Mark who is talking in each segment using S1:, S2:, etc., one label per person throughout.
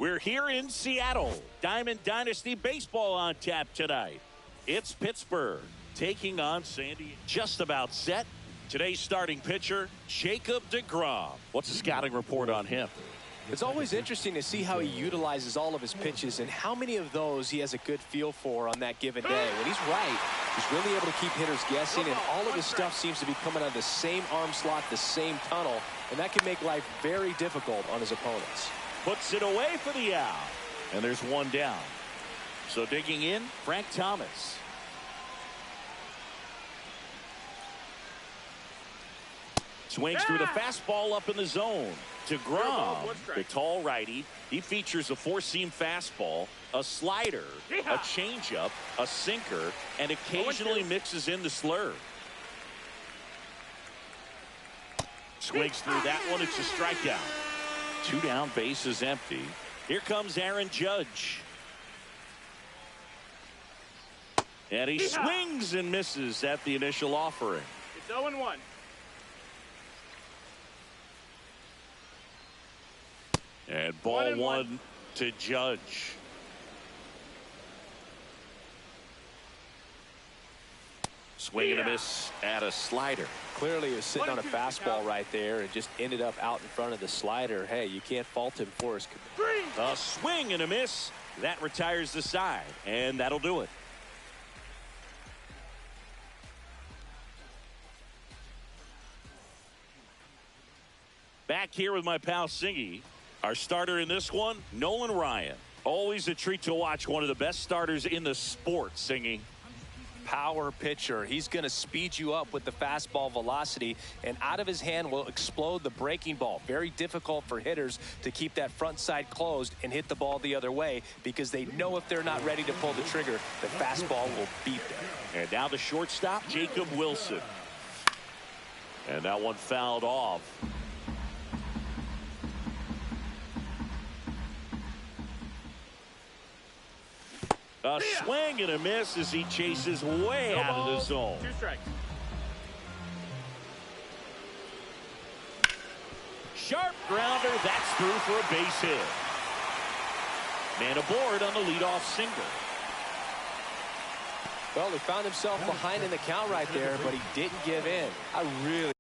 S1: We're here in Seattle. Diamond Dynasty Baseball on tap tonight. It's Pittsburgh taking on Sandy. Just about set. Today's starting pitcher, Jacob deGrom. What's the scouting report on him?
S2: It's always interesting to see how he utilizes all of his pitches and how many of those he has a good feel for on that given day. When he's right, he's really able to keep hitters guessing, and all of his stuff seems to be coming out of the same arm slot, the same tunnel, and that can make life very difficult on his opponents.
S1: Puts it away for the out. And there's one down. So digging in, Frank Thomas. Swings through the fastball up in the zone. deGrom, the tall righty. He features a four-seam fastball, a slider, a changeup, a sinker, and occasionally mixes in the slurve. Swings through that one. It's a strikeout. 2 down, bases empty. Here comes Aaron Judge. And he swings and misses at the initial offering.
S3: It's 0-1.
S1: And ball one to Judge. Swing and a miss at a slider.
S2: Clearly he was sitting on a fastball right there and just ended up out in front of the slider. Hey, you can't fault him for his command.
S1: A swing and a miss. That retires the side, and that'll do it. Back here with my pal Singy. Our starter in this one, Nolan Ryan. Always a treat to watch one of the best starters in the sport, Singy.
S2: Power pitcher. He's going to speed you up with the fastball velocity, and out of his hand will explode the breaking ball. Very difficult for hitters to keep that front side closed and hit the ball the other way, because they know if they're not ready to pull the trigger, the fastball will beat them.
S1: And now the shortstop, Jacob Wilson. And that one fouled off. A swing and a miss as he chases way out of the zone.
S3: 2 strikes.
S1: Sharp grounder. That's through for a base hit. Man aboard on the leadoff single.
S2: Well, he found himself behind in the count right there, but he didn't give in. I really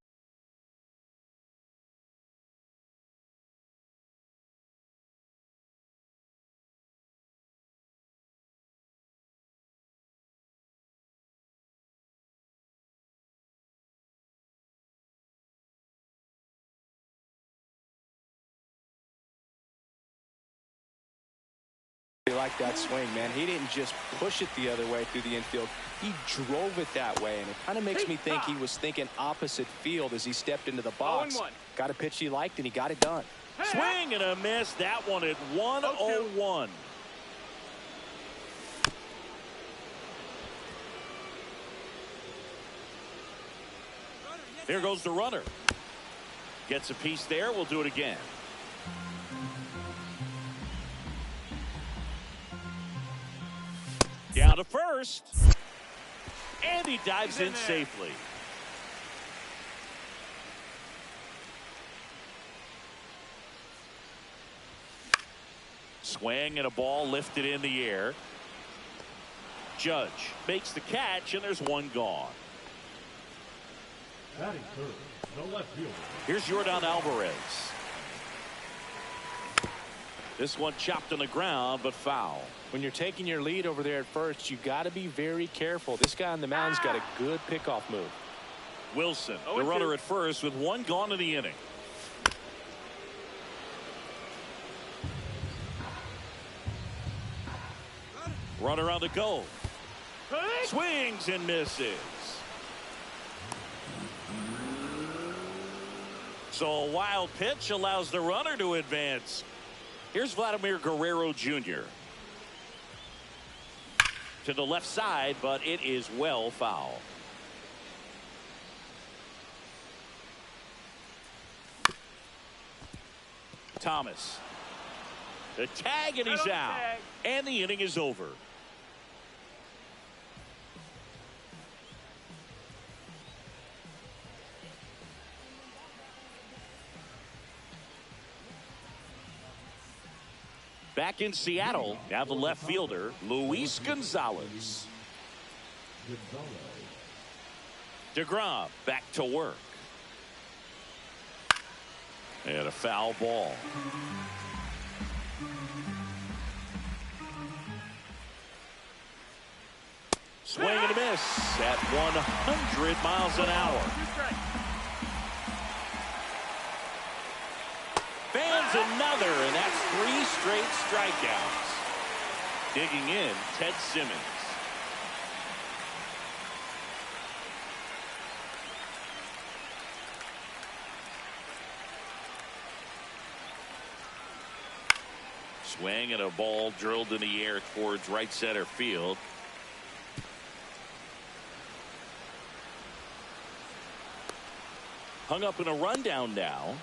S2: like that swing, man. He didn't just push it the other way through the infield. He drove it that way, and it kind of makes me think he was thinking opposite field as he stepped into the box. Got a pitch he liked, and he got it done.
S1: Swing and a miss. That one at 1-0-1. Here goes the runner. Gets a piece there. We'll do it again. Down to first. And he dives in safely. Swing and a ball lifted in the air. Judge makes the catch, and there's one gone. Here's Yordan Alvarez. This one chopped on the ground, but foul.
S2: When you're taking your lead over there at first, you got to be very careful. This guy on the mound's got a good pickoff move.
S1: Wilson, the runner at first, with one gone in the inning. Runner on the go. Swings and misses. So a wild pitch allows the runner to advance. Here's Vladimir Guerrero Jr. to the left side, but it is well foul. Thomas. The tag, and he's out. And the inning is over. Back in Seattle, now the left fielder, Luis Gonzalez. DeGrom back to work. And a foul ball. Swing and a miss at 100 miles an hour. Fans another, and that's 3 straight strikeouts. Digging in, Ted Simmons. Swing and a ball drilled in the air towards right center field. Hung up in a rundown now.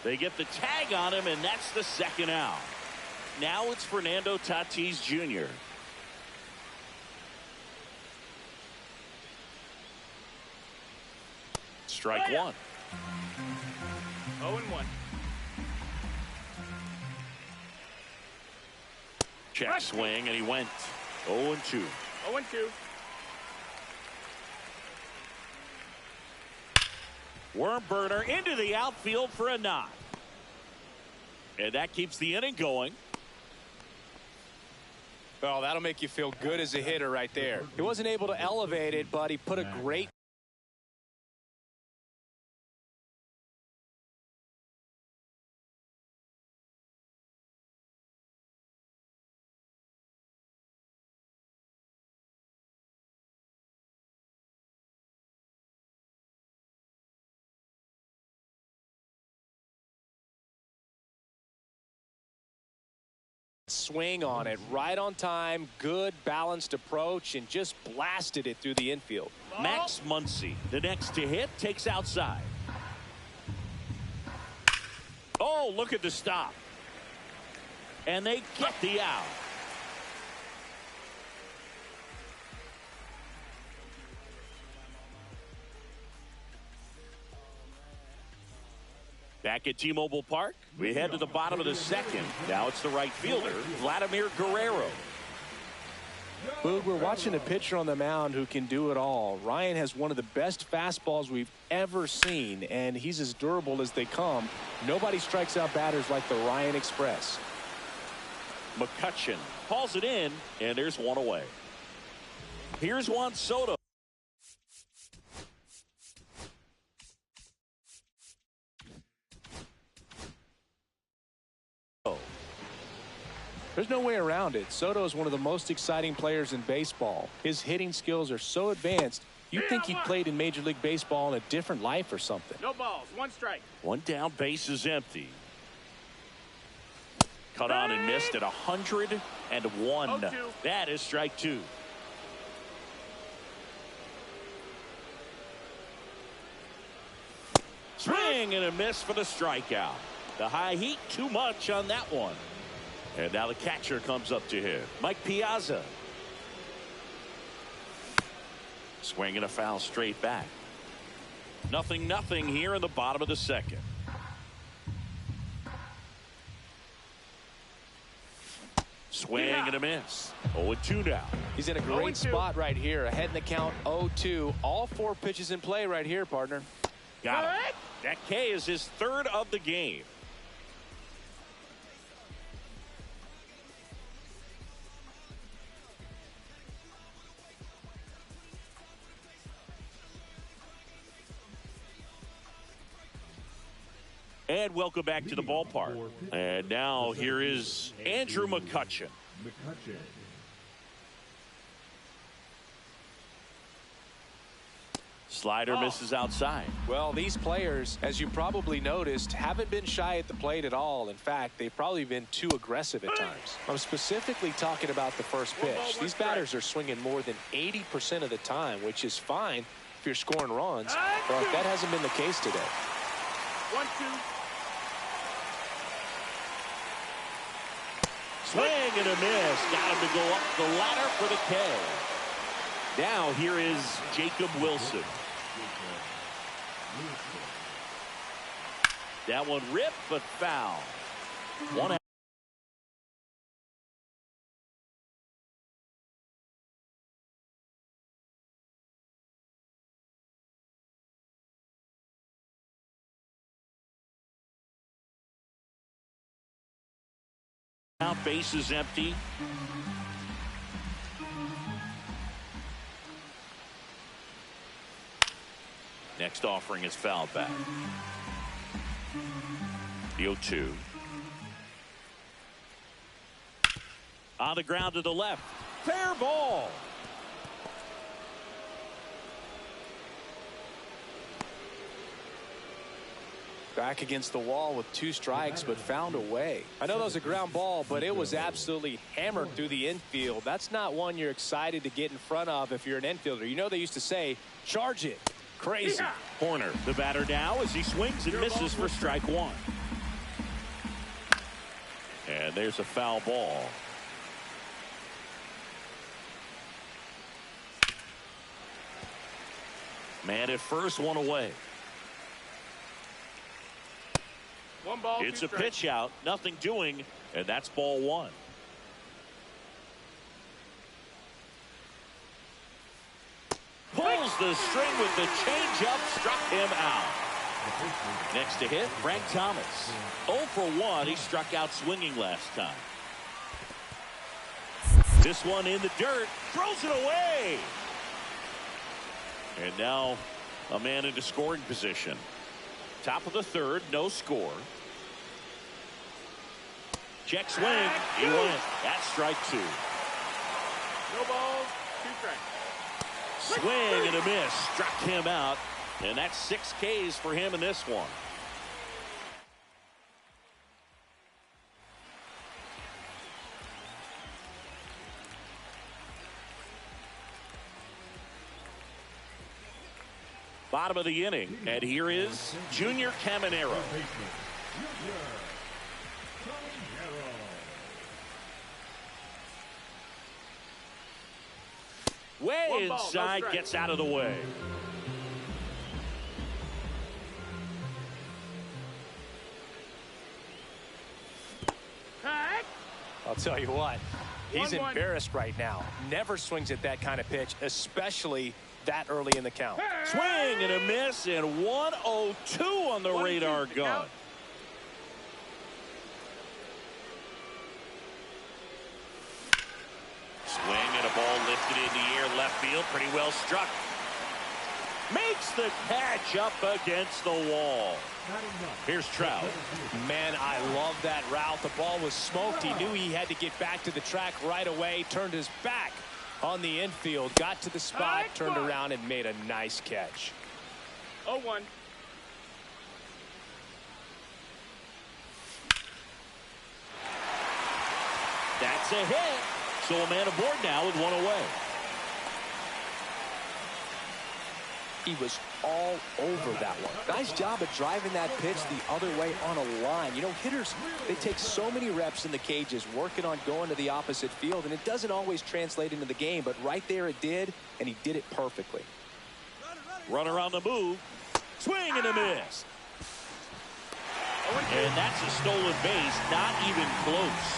S1: They get the tag on him, and that's the second out. Now it's Fernando Tatis Jr. Strike one.
S3: 0-1.
S1: Check swing, and he went 0-2.
S3: 0-2.
S1: Worm burner into the outfield for a knock. And that keeps the inning going.
S2: Well, that'll make you feel good as a hitter right there. He wasn't able to elevate it, but he put a great swing on it, right on time, good balanced approach, and just blasted it through the infield.
S1: Max Muncy, the next to hit, takes outside. Oh, look at the stop. And they get the out. Back at T-Mobile Park, we head to the bottom of the second. Now it's the right fielder, Vladimir Guerrero.
S2: Boog, we're watching a pitcher on the mound who can do it all. Ryan has one of the best fastballs we've ever seen, and he's as durable as they come. Nobody strikes out batters like the Ryan Express.
S1: McCutchen calls it in, and there's one away. Here's Juan Soto.
S2: There's no way around it. Soto is one of the most exciting players in baseball. His hitting skills are so advanced, you'd think he played in Major League Baseball in a different life or something.
S3: No balls, 1 strike.
S1: One down, base is empty. Cut on and missed at 101.
S3: 0-2.
S1: That is strike 2. Swing and a miss for the strikeout. The high heat, too much on that one. And now the catcher comes up to him, Mike Piazza. Swing and a foul straight back. 0-0 here in the bottom of the second. Swing and a miss. 0-2 now.
S2: He's in a great spot right here. Ahead in the count, 0-2. All 4 pitches in play right here, partner.
S1: Got it. That K is his 3rd of the game. And welcome back to the ballpark. And now here is Andrew McCutchen. Slider misses outside.
S2: Well, these players, as you probably noticed, haven't been shy at the plate at all. In fact, they've probably been too aggressive at times. I'm specifically talking about the first pitch. These batters are swinging more than 80% of the time, which is fine if you're scoring runs, but that hasn't been the case today.
S3: 1-2.
S1: Swing and a miss. Got him to go up the ladder for the K. Now here is Jacob Wilson. That one ripped, but foul. One out, base is empty. Next offering is fouled back. The 0-2. On the ground to the left. Fair ball.
S2: Back against the wall with 2 strikes, but found a way. I know that was a ground ball, but it was absolutely hammered through the infield. That's not one you're excited to get in front of if you're an infielder. You know they used to say, charge it. Crazy.
S1: Horner, the batter now, as he swings and misses for strike 1. And there's a foul ball. Man at first, one away.
S3: One ball,
S1: it's a
S3: strikes.
S1: pitch out, nothing doing, and that's ball 1. Pulls the string with the changeup, struck him out. Next to hit, Frank Thomas. 0 for 1. He struck out swinging last time. This one in the dirt, throws it away. And now a man into scoring position. Top of the 3rd, no score. Check swing. He went. That's strike 2.
S3: No balls, 2 strikes.
S1: Swing and a miss. Struck him out. And that's 6 Ks for him in this one. Bottom of the inning. And here is Junior Caminero. Way inside, gets out of the way.
S2: I'll tell you what, he's embarrassed right now. Never swings at that kind of pitch, especially that early in the count.
S1: Swing and a miss, and 1-0-2 on the radar gun. Swing and a ball lifted in the air, left field, pretty well struck. Makes the catch up against the wall. Here's Trout.
S2: Man, I love that route. The ball was smoked. He knew he had to get back to the track right away. Turned his back on the infield. Got to the spot, turned around, and made a nice catch.
S3: 0-1.
S1: That's a hit. So a man aboard now with 1 away.
S2: He was all over that one. Nice job of driving that pitch the other way on a line. You know, hitters, they take so many reps in the cages working on going to the opposite field, and it doesn't always translate into the game, but right there it did, and he did it perfectly.
S1: Runner on the move. Swing and a miss. And that's a stolen base, not even close.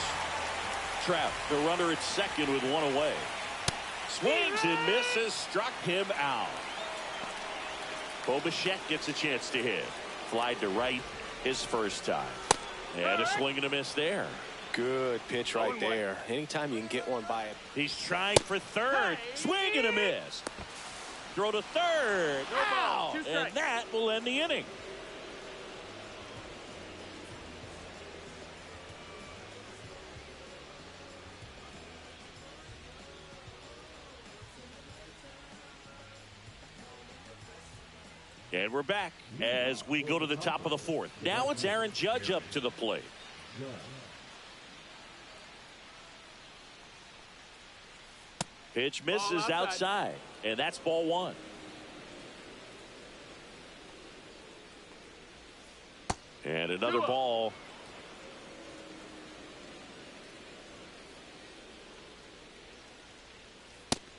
S1: Trout, the runner at second with 1 away. Swings and misses, struck him out. Bo Bichette gets a chance to hit. Flied to right his first time. And a swing and a miss there.
S2: Good pitch right there. Anytime you can get one by it.
S1: He's trying for third. Swing and a miss. Throw to third. Out. And that will end the inning. And we're back as we go to the top of the 4th. Now it's Aaron Judge up to the plate. Pitch misses outside, and that's ball 1. And another ball.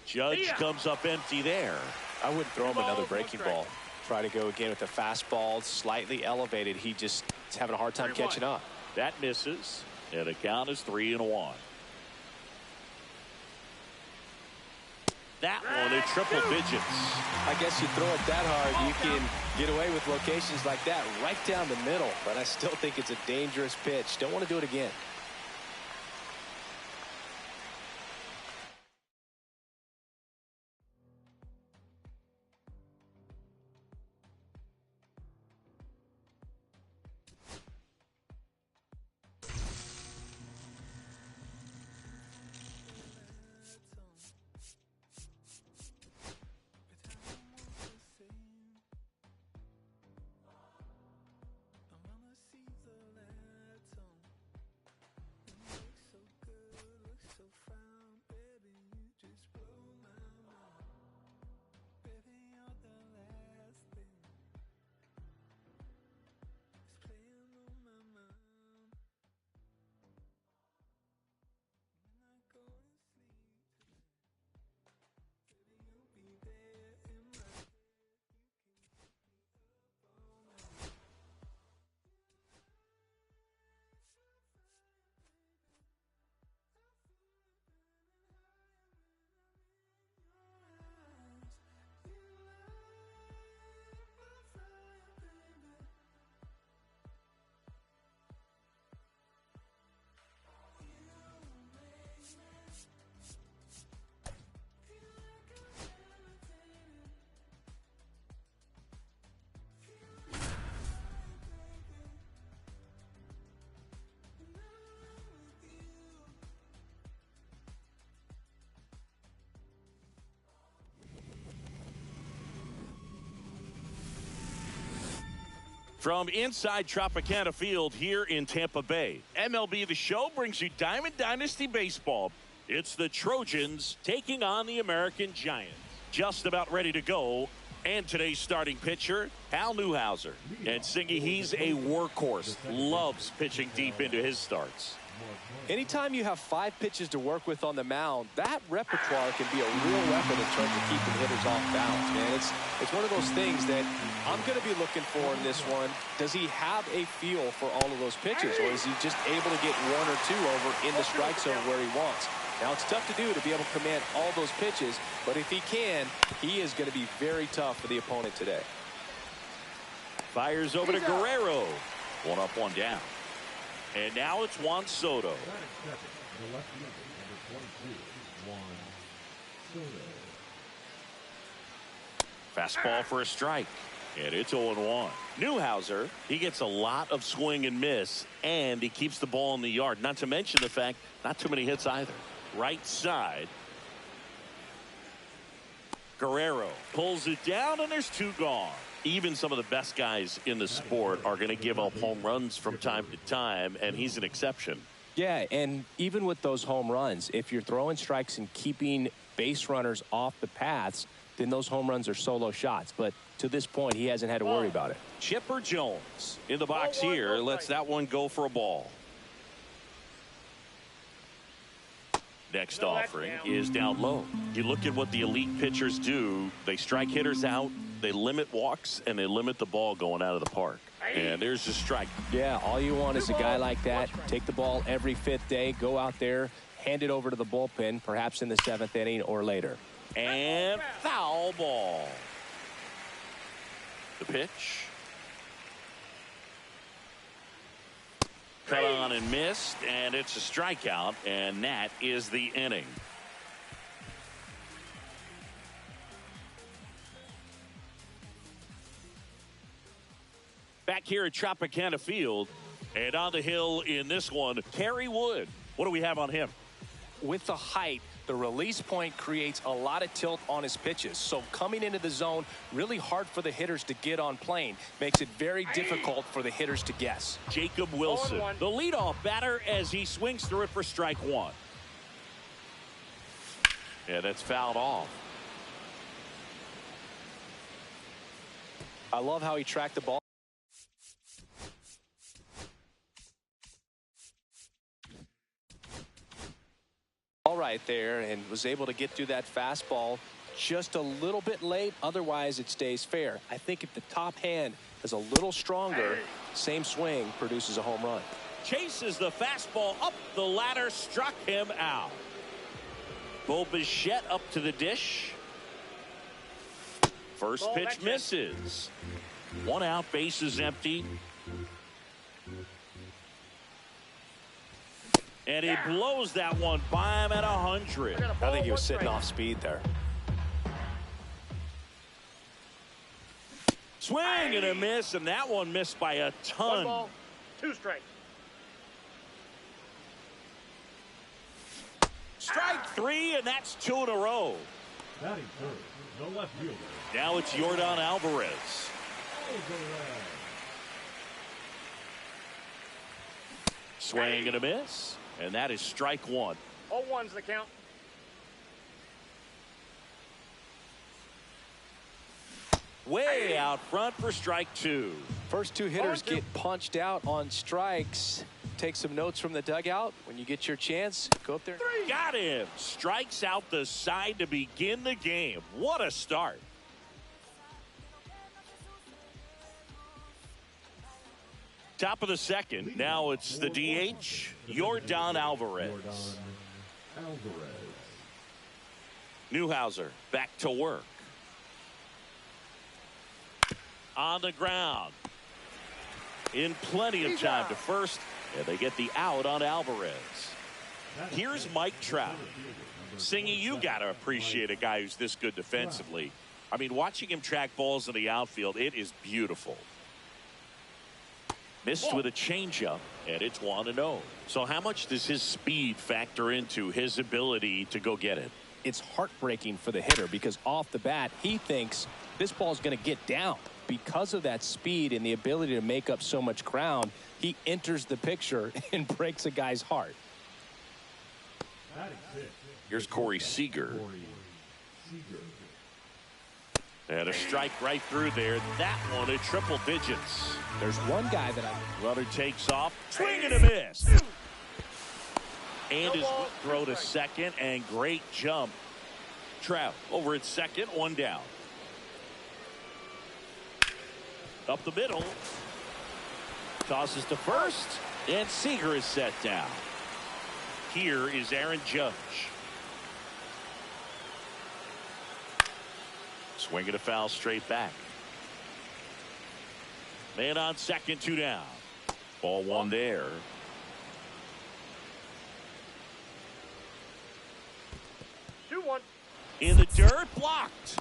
S1: Judge comes up empty there.
S2: I wouldn't throw him another breaking ball. Try to go again with the fastball, slightly elevated. He just is having a hard time catching up.
S1: That misses, and the count is 3-1. That one in triple digits.
S2: I guess you throw it that hard, you can get away with locations like that right down the middle. But I still think it's a dangerous pitch. Don't want to do it again.
S1: From inside Tropicana Field here in Tampa Bay, MLB The Show brings you Diamond Dynasty Baseball. It's the Trojans taking on the American Giants. Just about ready to go. And today's starting pitcher, Hal Newhouser. And Singy, he's a workhorse. Loves pitching deep into his starts.
S2: Anytime you have 5 pitches to work with on the mound, that repertoire can be a real weapon in terms of keeping hitters off balance, man. It's one of those things that I'm going to be looking for in this one. Does he have a feel for all of those pitches, or is he just able to get 1 or 2 over in the strike zone where he wants? Now, it's tough to do to be able to command all those pitches, but if he can, he is going to be very tough for the opponent today.
S1: Fires over to Guerrero. 1 up, 1 down. And now it's Juan Soto. Fastball for a strike. And it's 0-1. Newhouser, he gets a lot of swing and miss, and he keeps the ball in the yard. Not to mention the fact, not too many hits either. Right side. Guerrero pulls it down, and there's 2 gone. Even some of the best guys in the sport are going to give up home runs from time to time, and he's an exception.
S2: Yeah, and even with those home runs, if you're throwing strikes and keeping base runners off the paths, then those home runs are solo shots. But to this point, he hasn't had to worry about it.
S1: Chipper Jones in the box here lets that one go for a ball. Next offering is down low. You look at what the elite pitchers do. They strike hitters out, they limit walks, and they limit the ball going out of the park. And there's a strike.
S2: Yeah, all you want is a guy like that. Take the ball every 5th day, go out there, hand it over to the bullpen, perhaps in the 7th inning or later.
S1: And foul ball. The pitch. Cut on and missed, and it's a strikeout, and that is the inning. Back here at Tropicana Field, and on the hill in this one, Kerry Wood. What do we have on him?
S2: With the height, the release point creates a lot of tilt on his pitches. So coming into the zone, really hard for the hitters to get on plane. Makes it very difficult for the hitters to guess.
S1: Jacob Wilson, the leadoff batter, as he swings through it for strike 1. Yeah, that's fouled off.
S2: I love how he tracked the ball. Right there and was able to get through that fastball just a little bit late. Otherwise, it stays fair. I think if the top hand is a little stronger, same swing produces a home run.
S1: Chases the fastball up the ladder, struck him out. Bo Bichette up to the dish. First pitch misses. 1 out, bases empty. And he blows that one by him at 100.
S2: I think he was sitting off speed there.
S1: Swing and a miss, and that one missed by a ton.
S3: 1 ball, 2 strikes.
S1: Strike 3, and that's 2 in a row.
S4: Batting third, the left fielder.
S1: Now it's Yordan Alvarez. Swing and a miss, and that is strike 1.
S3: 0-1's the count.
S1: Way out front for strike 2.
S2: First 2 hitters get punched out on strikes. Take some notes from the dugout. When you get your chance, go up there.
S1: Got him. Strikes out the side to begin the game. What a start. Top of the second. Now it's the DH, Yordan Alvarez. Newhouser back to work. On the ground. In plenty of time to first. And they get the out on Alvarez. Here's Mike Trout. Singy, you got to appreciate a guy who's this good defensively. I mean, watching him track balls in the outfield, it is beautiful. Missed with a changeup, and it's 1-0. So how much does his speed factor into his ability to go get it?
S2: It's heartbreaking for the hitter because off the bat, he thinks this ball is going to get down. Because of that speed and the ability to make up so much ground, he enters the picture and breaks a guy's heart.
S1: Here's Corey Seager. And a strike right through there. That one at triple digits.
S2: There's one guy that I...
S1: Runner takes off. Swing and a miss. And his throw to second. And great jump. Trout over at second. 1 down. Up the middle. Tosses to first. And Seager is set down. Here is Aaron Judge. Swinging a foul straight back. Man on second, 2 down. Ball 1 there. In the dirt, blocked.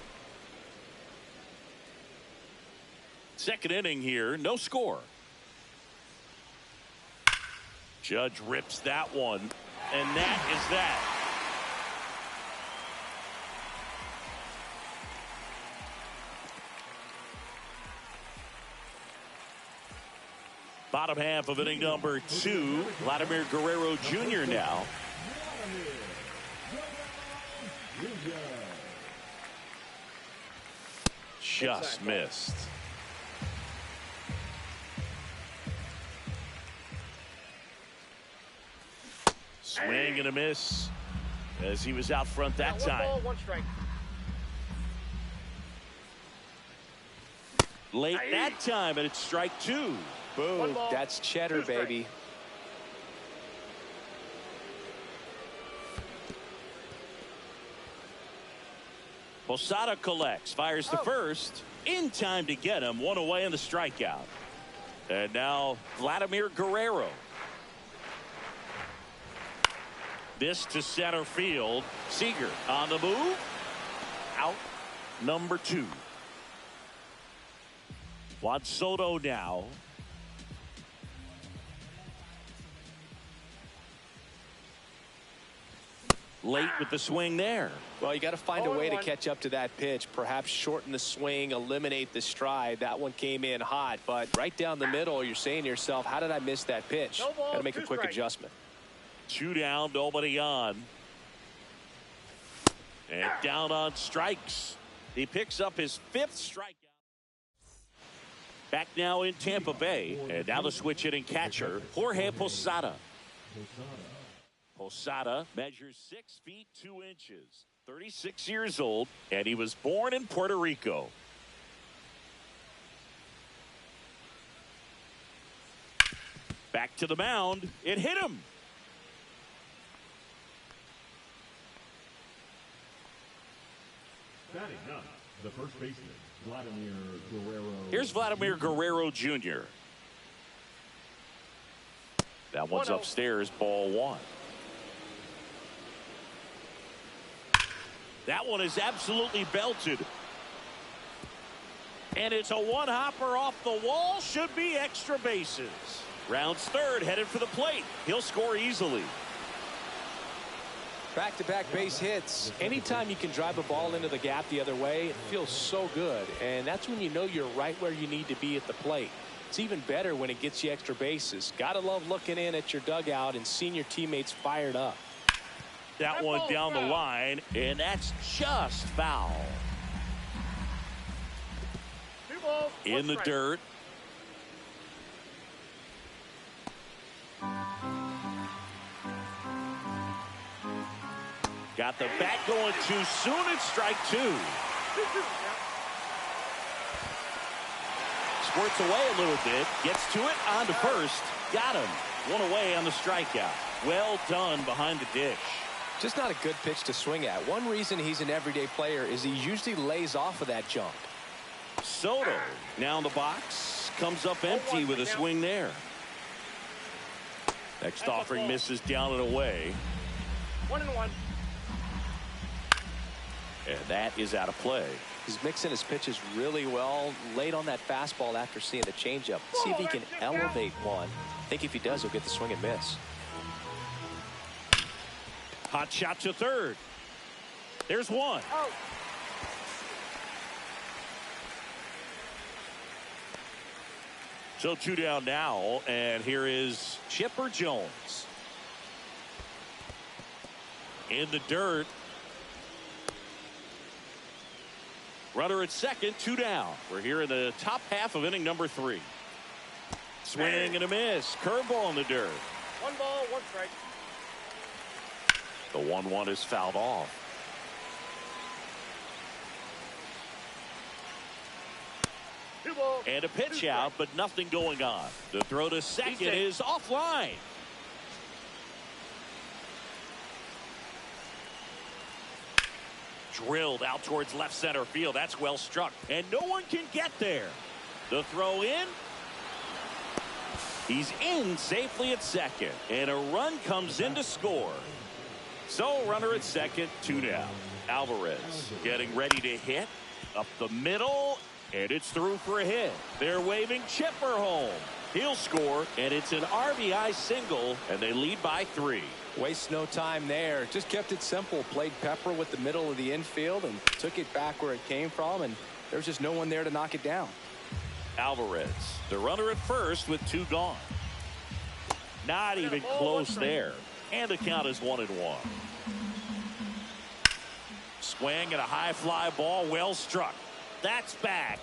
S1: Second inning here, no score. Judge rips that one, and that is that. Bottom half of inning number 2. Vladimir Guerrero Jr. now. Just missed. Swing and a miss as he was out front that time.
S3: 1 ball, 1 strike.
S1: Late that time, and it's strike 2.
S2: Boom. That's cheddar, baby.
S1: Posada collects, fires to first. In time to get him. 1 away in the strikeout. And now Vladimir Guerrero. This to center field. Seager on the move. Out number 2. Juan Soto now. Late with the swing there.
S2: Well, you got to find a way to catch up to that pitch. Perhaps shorten the swing, eliminate the stride. That one came in hot, but right down the middle, you're saying to yourself, how did I miss that pitch? Got to make a quick adjustment.
S1: 2 down, nobody on. And down on strikes. He picks up his 5th strikeout. Back now in Tampa Bay. And now the switch hitting catcher, Jorge Posada. Posada measures 6 feet 2 inches. 36 years old, and he was born in Puerto Rico. Back to the mound. It hit him.
S4: Batting ninth, the first baseman, Vladimir Guerrero.
S1: Here's Vladimir Guerrero Jr. That one's upstairs, ball one. That one is absolutely belted. And it's a one-hopper off the wall. Should be extra bases. Rounds third, headed for the plate. He'll score easily.
S2: Back-to-back base hits. Anytime you can drive a ball into the gap the other way, it feels so good. And that's when you know you're right where you need to be at the plate. It's even better when it gets you extra bases. Gotta love looking in at your dugout and seeing your teammates fired up.
S1: That one down the line, and that's just foul. In the dirt. Got the bat going too soon. It's strike two. Squirts away a little bit. Gets to it. On to first. Got him. One away on the strikeout. Well done behind the dish.
S2: Just not a good pitch to swing at. One reason he's an everyday player is he usually lays off of that jump.
S1: Soto now in the box. Comes up empty with a swing there. Next offering misses down and away.
S3: 1-1.
S1: And that is out of play.
S2: He's mixing his pitches really well. Late on that fastball after seeing the changeup. See if he can elevate one. I think if he does, he'll get the swing and miss.
S1: Hot shot to third. There's one.
S3: Oh.
S1: So two down now, and here is Chipper Jones. In the dirt. Runner at second, two down. We're here in the top half of inning number 3. Swing and a miss. Curveball in the dirt.
S3: 1 ball, 1 strike.
S1: The 1-1 is fouled off. And a pitch out, but nothing going on. The throw to second is offline. Drilled out towards left center field. That's well struck. And no one can get there. The throw in. He's in safely at second. And a run comes in to score. So runner at second, 2 down. Alvarez getting ready to hit. Up the middle. And it's through for a hit. They're waving Chipper home. He'll score. And it's an RBI single. And they lead by 3.
S2: Waste no time there. Just kept it simple. Played Pepper with the middle of the infield and took it back where it came from. And there's just no one there to knock it down.
S1: Alvarez, the runner at first with 2 gone. Not even close there. And the count is 1-1. Swing and a high fly ball, well struck. That's back.